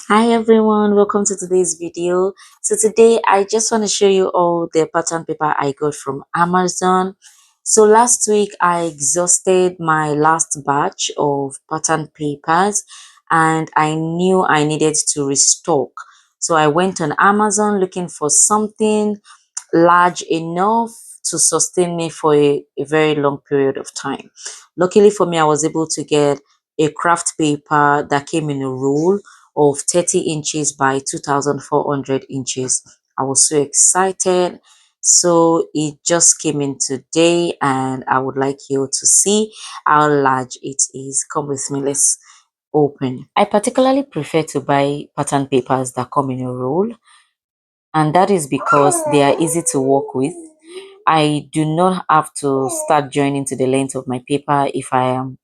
Hi everyone, welcome to today's video. So today I just want to show you all the pattern paper I got from Amazon. So last week I exhausted my last batch of pattern papers and I knew I needed to restock. So I went on Amazon looking for something large enough to sustain me for a very long period of time. Luckily for me, I was able to get a craft paper that came in a roll of 30 inches by 2400 inches. I was so excited. So it just came in today and I would like you to see how large it is. Come with me, let's open. I particularly prefer to buy pattern papers that come in a roll, and that is because they are easy to work with. I do not have to start joining to the length of my paper if I am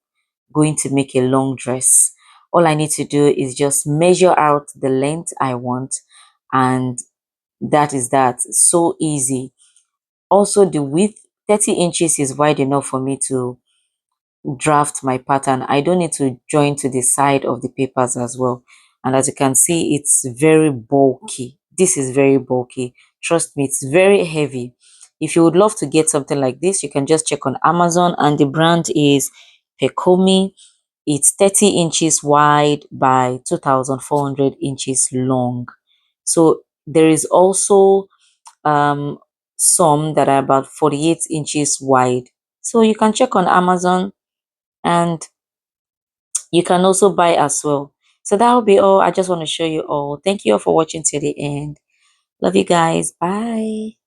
going to make a long dress. All I need to do is just measure out the length I want, and that is that. So easy. Also, the width, 30 inches is wide enough for me to draft my pattern. I don't need to join to the side of the papers as well. And as you can see, it's very bulky. This is very bulky. Trust me, it's very heavy. If you would love to get something like this, you can just check on Amazon, and the brand is Pekomi. It's 30 inches wide by 2400 inches long. So there is also um some that are about 48 inches wide. So you can check on Amazon and you can also buy as well. So that will be all. I just want to show you all. Thank you all for watching till the end. Love you guys. Bye.